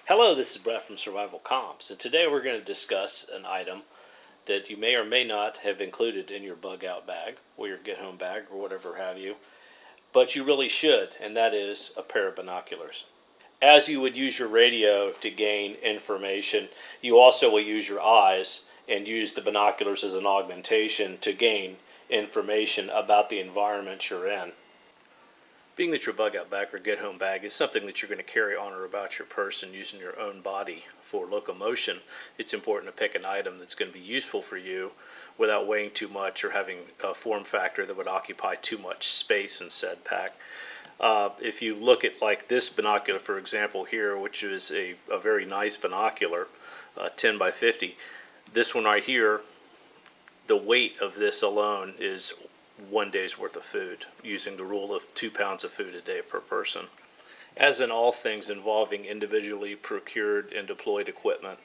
Hello, this is Brett from Survival Comps, and today we're going to discuss an item that you may or may not have included in your bug out bag or your get home bag or whatever have you, but you really should, and that is a pair of binoculars. As you would use your radio to gain information, you also will use your eyes and use the binoculars as an augmentation to gain information about the environment you're in. Being that your bug out bag or get home bag is something that you're going to carry on or about your person using your own body for locomotion, it's important to pick an item that's going to be useful for you without weighing too much or having a form factor that would occupy too much space in said pack. If you look at like this binocular, for example, here, which is a very nice binocular, 10 by 50, this one right here, the weight of this alone is 1 day's worth of food, using the rule of 2 pounds of food a day per person. As in all things involving individually procured and deployed equipment,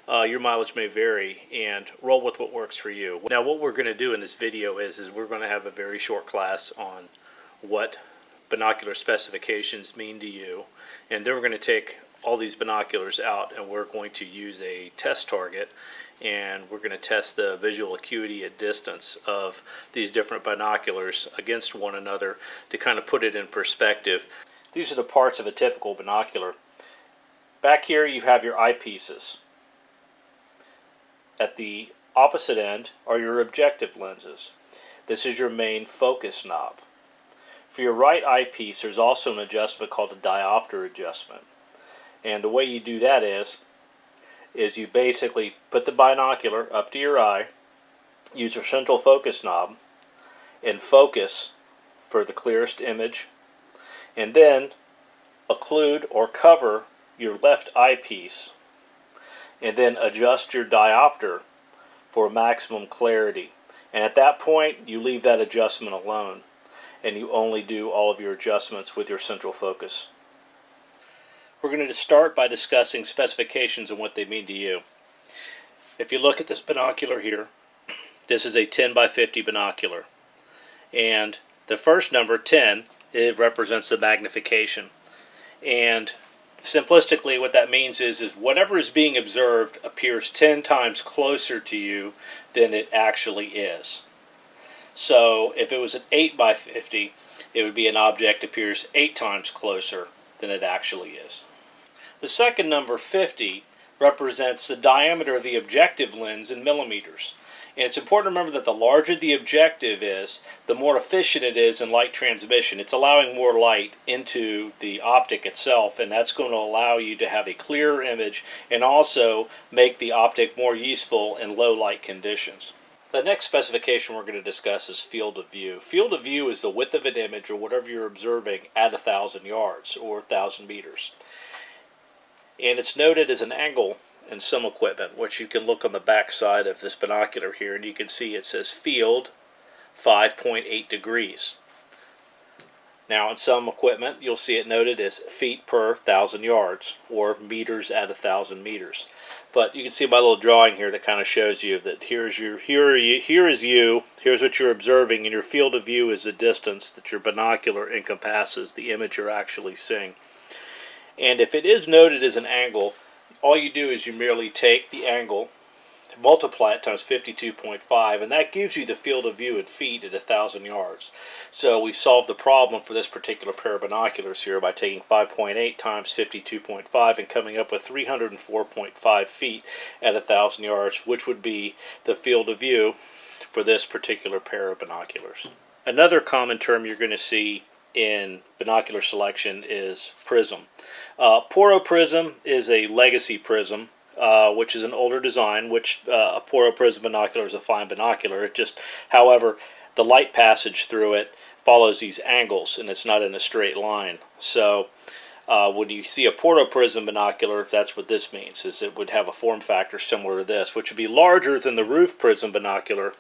your mileage may vary, and roll with what works for you. Now what we're going to do in this video is we're going to have a very short class on what binocular specifications mean to you, and then we're going to take all these binoculars out and we're going to use a test target, and we're going to test the visual acuity at distance of these different binoculars against one another to kind of put it in perspective. These are the parts of a typical binocular. Back here you have your eyepieces. At the opposite end are your objective lenses. This is your main focus knob. For your right eyepiece there's also an adjustment called a diopter adjustment. And the way you do that is you basically put the binocular up to your eye, use your central focus knob, and focus for the clearest image, and then occlude or cover your left eyepiece, and then adjust your diopter for maximum clarity. And at that point, you leave that adjustment alone, and you only do all of your adjustments with your central focus. We're going to start by discussing specifications and what they mean to you. If you look at this binocular here, this is a 10 by 50 binocular. And the first number, 10, it represents the magnification. And simplistically what that means is whatever is being observed appears 10 times closer to you than it actually is. So if it was an 8 by 50, it would be an object appears 8 times closer than it actually is. The second number, 50, represents the diameter of the objective lens in millimeters. And it's important to remember that the larger the objective is, the more efficient it is in light transmission. It's allowing more light into the optic itself, and that's going to allow you to have a clearer image and also make the optic more useful in low light conditions. The next specification we're going to discuss is field of view. Field of view is the width of an image or whatever you're observing at 1,000 yards or 1,000 meters. And it's noted as an angle in some equipment, which you can look on the back side of this binocular here, and you can see it says field 5.8 degrees. Now in some equipment you'll see it noted as feet per 1,000 yards or meters at 1,000 meters. But you can see my little drawing here that kind of shows you that here is you, here's what you're observing, and your field of view is the distance that your binocular encompasses, the image you're actually seeing. And if it is noted as an angle, all you do is you merely take the angle, multiply it times 52.5, and that gives you the field of view in feet at 1,000 yards. So we've solved the problem for this particular pair of binoculars here by taking 5.8 times 52.5 and coming up with 304.5 feet at 1,000 yards, which would be the field of view for this particular pair of binoculars. Another common term you're going to see in binocular selection is prism. Porro Prism is a legacy prism, which is an older design, which a Porro Prism binocular is a fine binocular. It just, however, the light passage through it follows these angles, and it's not in a straight line. So when you see a Porro Prism binocular, that's what this means, is it would have a form factor similar to this, which would be larger than the roof prism binocular,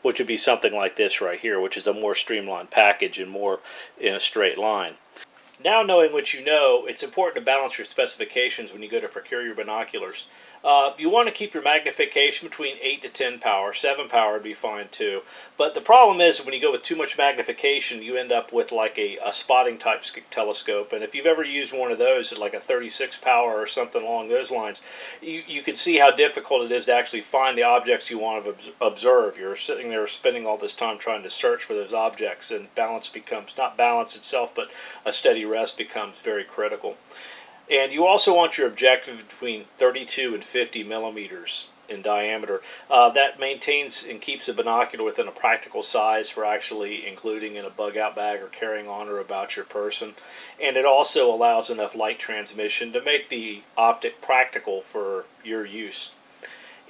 which would be something like this right here, which is a more streamlined package and more in a straight line. Now knowing what you know, it's important to balance your specifications when you go to procure your binoculars You want to keep your magnification between 8 to 10 power. 7 power would be fine too. But the problem is when you go with too much magnification, you end up with like a spotting type telescope. And if you've ever used one of those at like a 36 power or something along those lines, you can see how difficult it is to actually find the objects you want to observe. You're sitting there spending all this time trying to search for those objects, and balance becomes, not balance itself, but a steady rest becomes very critical. And you also want your objective between 32 and 50 millimeters in diameter. That maintains and keeps the binocular within a practical size for actually including in a bug out bag or carrying on or about your person. And it also allows enough light transmission to make the optic practical for your use.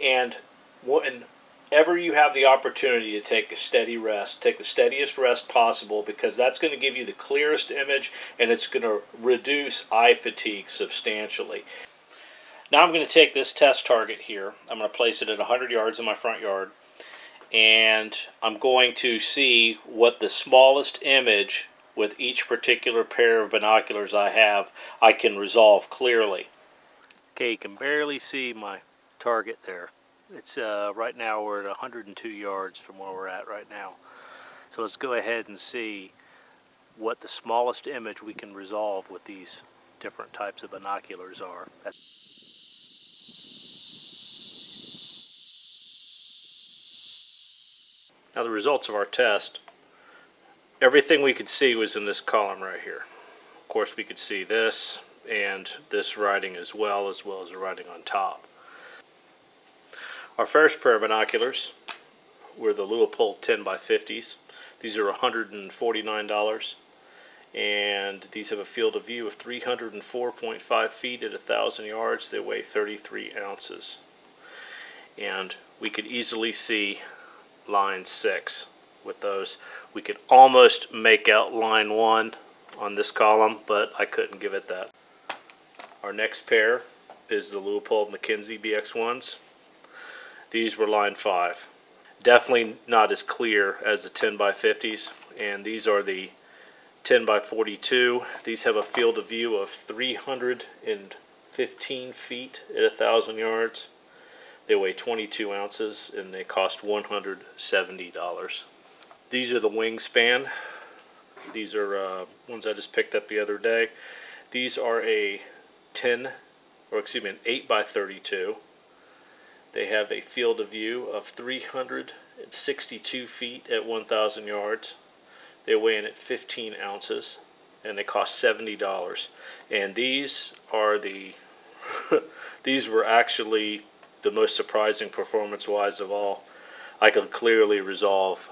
And whenever you have the opportunity to take a steady rest, take the steadiest rest possible, because that's going to give you the clearest image and it's going to reduce eye fatigue substantially. Now I'm going to take this test target here. I'm going to place it at 100 yards in my front yard, and I'm going to see what the smallest image with each particular pair of binoculars I can resolve clearly. Okay, you can barely see my target there. It's right now we're at 102 yards from where we're at right now. So let's go ahead and see what the smallest image we can resolve with these different types of binoculars are. Now the results of our test, everything we could see was in this column right here. Of course we could see this and this writing as well as the writing on top. Our first pair of binoculars were the LittlePoll 10x50s. These are $149, and these have a field of view of 304.5 feet at 1,000 yards. They weigh 33 ounces. And we could easily see line 6 with those. We could almost make out line 1 on this column, but I couldn't give it that. Our next pair is the LittlePoll MackenzieBX ones. These were line 5. Definitely not as clear as the 10x50s, and these are the 10x42. These have a field of view of 315 feet at 1,000 yards. They weigh 22 ounces and they cost $170. These are the Wingspan. These are ones I just picked up the other day. These are an 8x32. They have a field of view of 362 feet at 1,000 yards. They weigh in at 15 ounces and they cost $70. And these are the these were actually the most surprising performance-wise of all. I could clearly resolve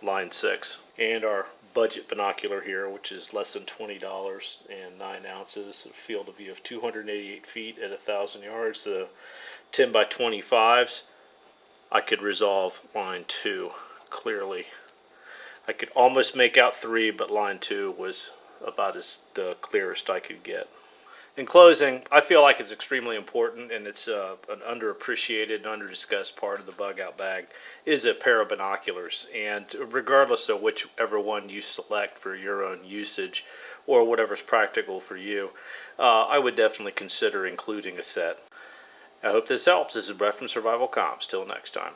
line 6. And our budget binocular here, which is less than $20 and 9 ounces, a field of view of 288 feet at 1,000 yards. The 10x25s, I could resolve line 2 clearly. I could almost make out 3, but line 2 was about the clearest I could get. In closing, I feel like it's extremely important, and it's an underappreciated and underdiscussed part of the bug out bag, is a pair of binoculars. And regardless of whichever one you select for your own usage or whatever's practical for you, I would definitely consider including a set. I hope this helps. This is Brett from Survival Comps. Till next time.